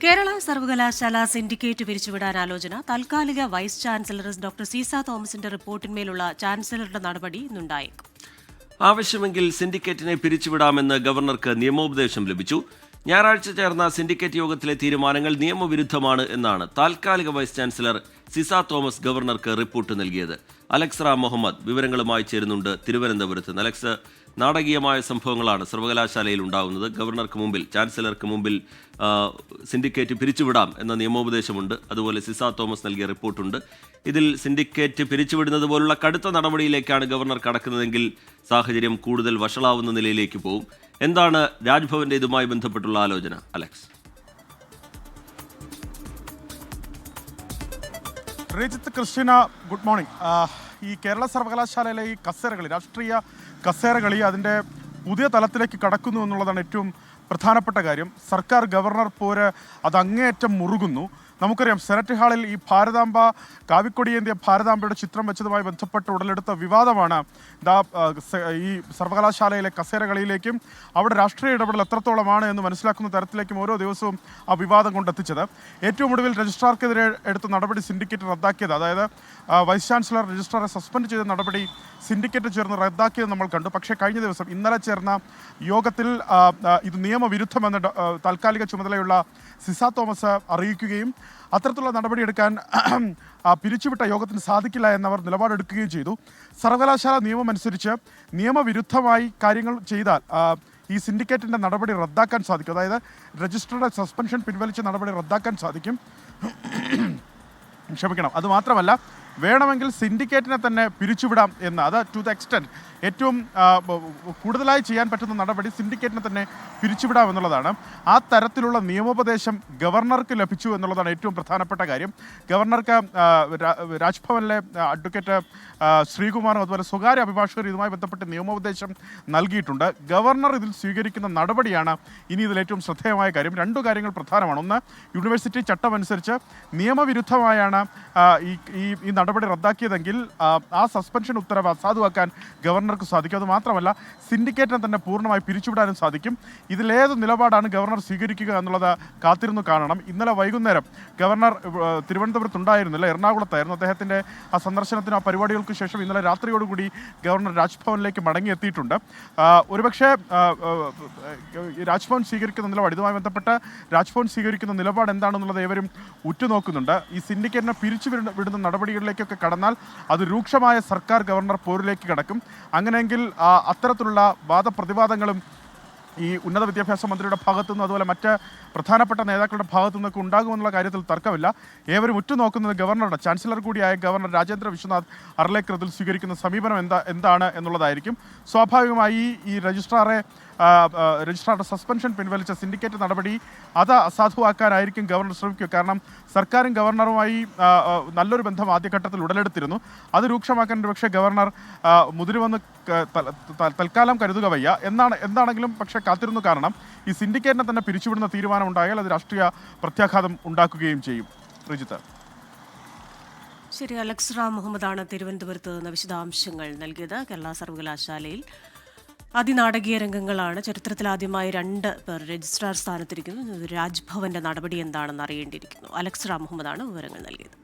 കേരള സർവകലാശാല സിൻഡിക്കേറ്റ് പിരിച്ചുവിടാൻ ആലോചന. താൽക്കാലിക വൈസ് ചാൻസലർ ഡോക്ടർ സീസ തോമസിന്റെ റിപ്പോർട്ടിന്മേലുള്ള ചാൻസലറുടെ നടപടി ഇന്നുണ്ടായേക്കും. ആവശ്യമെങ്കിൽ സിൻഡിക്കേറ്റിനെ പിരിച്ചുവിടാമെന്ന് ഗവർണർക്ക് നിയമോപദേശം ലഭിച്ചു. ഞായറാഴ്ച ചേർന്ന സിൻഡിക്കേറ്റ് യോഗത്തിലെ തീരുമാനങ്ങൾ നിയമവിരുദ്ധമാണ് എന്നാണ് താൽക്കാലിക വൈസ് ചാൻസലർ സിസ തോമസ് ഗവർണർക്ക് റിപ്പോർട്ട് നൽകിയത്. അലക്സ് റാം മുഹമ്മദ് വിവരങ്ങളുമായി ചേരുന്നുണ്ട് തിരുവനന്തപുരത്ത്. അലക്സ്, നാടകീയമായ സംഭവങ്ങളാണ് സർവകലാശാലയിൽ ഉണ്ടാകുന്നത്. ഗവർണർക്ക് മുമ്പിൽ, ചാൻസലർക്ക് മുമ്പിൽ സിൻഡിക്കേറ്റ് പിരിച്ചുവിടാം എന്ന നിയമോപദേശമുണ്ട്. അതുപോലെ സിസ തോമസ് നൽകിയ റിപ്പോർട്ടുണ്ട്. ഇതിൽ സിൻഡിക്കേറ്റ് പിരിച്ചുവിടുന്നത് പോലുള്ള കടുത്ത നടപടിയിലേക്കാണ് ഗവർണർ കടക്കുന്നതെങ്കിൽ സാഹചര്യം കൂടുതൽ വഷളാവുന്ന നിലയിലേക്ക് പോകും. എന്താണ് രാജ്ഭവന്റെ ഇതുമായി ബന്ധപ്പെട്ടുള്ള ആലോചന, Alex? Rajith, Christina, good morning. ഈ കേരള സർവകലാശാലയിലെ ഈ കസേരകളി, രാഷ്ട്രീയ കസേരകളി അതിൻ്റെ പുതിയ തലത്തിലേക്ക് കടക്കുന്നു എന്നുള്ളതാണ് ഏറ്റവും പ്രധാനപ്പെട്ട കാര്യം. സർക്കാർ ഗവർണർ പോര് അത് അങ്ങേയറ്റം മുറുകുന്നു. നമുക്കറിയാം, സെനറ്റ് ഹാളിൽ ഈ ഭാരതാംബ, കാവിക്കൊടിയേന്തിയ ഭാരതാംബയുടെ ചിത്രം വെച്ചതുമായി ബന്ധപ്പെട്ട് ഉടലെടുത്ത വിവാദമാണ് ഈ സർവകലാശാലയിലെ കസേരകളിയിലേക്കും അവിടെ രാഷ്ട്രീയ ഇടപെടൽ എത്രത്തോളമാണ് എന്ന് മനസ്സിലാക്കുന്ന തരത്തിലേക്കും ഓരോ ദിവസവും ആ വിവാദം കൊണ്ടെത്തിച്ചത്. ഏറ്റവും ഒടുവിൽ രജിസ്ട്രാർക്കെതിരെ എടുത്ത നടപടി സിൻഡിക്കേറ്റ് റദ്ദാക്കിയത്, അതായത് വൈസ് ചാൻസലർ രജിസ്ട്രാറെ സസ്പെൻഡ് ചെയ്ത നടപടി സിൻഡിക്കേറ്റ് ചേർന്ന് റദ്ദാക്കിയത് നമ്മൾ കണ്ടു. പക്ഷേ കഴിഞ്ഞ ദിവസം ഇന്നലെ ചേർന്ന യോഗത്തിൽ ഇത് നിയമവിരുദ്ധമെന്ന് താൽക്കാലിക ചുമതലയുള്ള സിസ തോമസ് അറിയിക്കുകയും അത്തരത്തിലുള്ള നടപടിയെടുക്കാൻ പിരിച്ചുവിട്ട യോഗത്തിന് സാധിക്കില്ല എന്നവർ നിലപാടെടുക്കുകയും ചെയ്തു. സർവകലാശാല നിയമമനുസരിച്ച് നിയമവിരുദ്ധമായി കാര്യങ്ങൾ ചെയ്താൽ ഈ സിൻഡിക്കേറ്റിൻ്റെ നടപടി റദ്ദാക്കാൻ സാധിക്കും. അതായത് രജിസ്ട്രാറുടെ സസ്പെൻഷൻ പിൻവലിച്ച നടപടി റദ്ദാക്കാൻ സാധിക്കും. ക്ഷമിക്കണം, അതുമാത്രമല്ല, വേണമെങ്കിൽ സിൻഡിക്കേറ്റിനെ തന്നെ പിരിച്ചുവിടാം എന്ന്, അത് ടു ദ എക്സ്റ്റെൻറ്റ് ഏറ്റവും കൂടുതലായി ചെയ്യാൻ പറ്റുന്ന നടപടി സിൻഡിക്കേറ്റിനെ തന്നെ പിരിച്ചുവിടാം എന്നുള്ളതാണ്. ആ തരത്തിലുള്ള നിയമോപദേശം ഗവർണർക്ക് ലഭിച്ചു എന്നുള്ളതാണ് ഏറ്റവും പ്രധാനപ്പെട്ട കാര്യം. ഗവർണർക്ക് രാജ്ഭവനിലെ അഡ്വക്കേറ്റ് ശ്രീകുമാറും അതുപോലെ സ്വകാര്യ അഭിഭാഷകർ ഇതുമായി ബന്ധപ്പെട്ട് നിയമോപദേശം നൽകിയിട്ടുണ്ട്. ഗവർണർ ഇതിൽ സ്വീകരിക്കുന്ന നടപടിയാണ് ഇനി ഇതിൽ ഏറ്റവും ശ്രദ്ധേയമായ കാര്യം. രണ്ടു കാര്യങ്ങൾ പ്രധാനമാണ്. ഒന്ന്, യൂണിവേഴ്സിറ്റി ചട്ടം അനുസരിച്ച് നിയമവിരുദ്ധമായാണ് ഈ നടപടി റദ്ദാക്കിയതെങ്കിൽ ആ സസ്പെൻഷൻ ഉത്തരവ് അസാധുവാക്കാൻ ഗവർണർക്ക് സാധിക്കും. അത് മാത്രമല്ല, സിൻഡിക്കേറ്റിനെ തന്നെ പൂർണ്ണമായി പിരിച്ചുവിടാനും സാധിക്കും. ഇതിലേത് നിലപാടാണ് ഗവർണർ സ്വീകരിക്കുക എന്നുള്ളത് കാത്തിരുന്നു കാണണം. ഇന്നലെ വൈകുന്നേരം ഗവർണർ തിരുവനന്തപുരത്തുണ്ടായിരുന്നില്ല, എറണാകുളത്തായിരുന്നു. അദ്ദേഹത്തിൻ്റെ ആ സന്ദർശനത്തിനും ആ പരിപാടികൾക്ക് ശേഷം ഇന്നലെ രാത്രിയോടുകൂടി ഗവർണർ രാജ്ഭവനിലേക്ക് മടങ്ങിയെത്തിയിട്ടുണ്ട്. ഒരുപക്ഷെ രാജ്ഭവൻ സ്വീകരിക്കുന്ന നിലപാട്, ഇതുമായി ബന്ധപ്പെട്ട് രാജ്ഭവൻ സ്വീകരിക്കുന്ന നിലപാട് എന്താണെന്നുള്ളത് ഏവരും ഉറ്റുനോക്കുന്നുണ്ട്. ഈ സിൻഡിക്കേറ്റിനെ പിരിച്ചു വിടുന്ന നടപടികളിലേക്കൊക്കെ കടന്നാൽ അത് രൂക്ഷമായ സർക്കാർ ഗവർണർ പോരിലേക്ക് കടക്കും. അങ്ങനെയെങ്കിൽ അത്തരത്തിലുള്ള വാദപ്രതിവാദങ്ങളും ഈ ഉന്നത വിദ്യാഭ്യാസ മന്ത്രിയുടെ ഭാഗത്തുനിന്നും അതുപോലെ മറ്റ് പ്രധാനപ്പെട്ട നേതാക്കളുടെ ഭാഗത്തു നിന്നൊക്കെ ഉണ്ടാകുമെന്നുള്ള കാര്യത്തിൽ തർക്കമില്ല. ഏവരും ഉറ്റുനോക്കുന്നത് ഗവർണറുടെ, ചാൻസലർ കൂടിയായ ഗവർണർ രാജേന്ദ്ര വിശ്വനാഥ് അർലേക്കർ ഇതിൽ സ്വീകരിക്കുന്ന സമീപനം എന്താണ് എന്നുള്ളതായിരിക്കും. സ്വാഭാവികമായി ഈ രജിസ്ട്രാറുടെ സസ്പെൻഷൻ പിൻവലിച്ച സിൻഡിക്കേറ്റ് നടപടി അത് അസാധുവാക്കാനായിരിക്കും ഗവർണർ ശ്രമിക്കുക. കാരണം സർക്കാരും ഗവർണറുമായി നല്ലൊരു ബന്ധം ആദ്യഘട്ടത്തിൽ ഉടലെടുത്തിരുന്നു. അത് രൂക്ഷമാക്കാൻ പക്ഷേ ഗവർണർ മുതിരുവെന്ന് തൽക്കാലം കരുതുക വയ്യ. എന്താണെങ്കിലും പക്ഷേ കാത്തിരുന്നു കാരണം ഈ സിൻഡിക്കേറ്റിനെ തന്നെ പിരിച്ചുവിടുന്ന തീരുമാനം ഉണ്ടായാൽ അത് രാഷ്ട്രീയ പ്രത്യാഘാതം ഉണ്ടാക്കുകയും ചെയ്യും. റിജിത്ത്. ശരി, അലക്സ് റാം മുഹമ്മദാണ് തിരുവനന്തപുരത്ത് നിന്ന് വിശദാംശങ്ങൾ നൽകിയത്. കേരള സർവകലാശാലയിൽ അതിനാടകീയ രംഗങ്ങളാണ്. ചരിത്രത്തിലാദ്യമായി 2 പേർ രജിസ്ട്രാർ സ്ഥാനത്തിരിക്കുന്നു. രാജ്ഭവന്റെ നടപടി എന്താണെന്ന് അറിയേണ്ടിയിരിക്കുന്നു. അലക്സ് റാം മുഹമ്മദാണ് വിവരങ്ങൾ നൽകിയത്.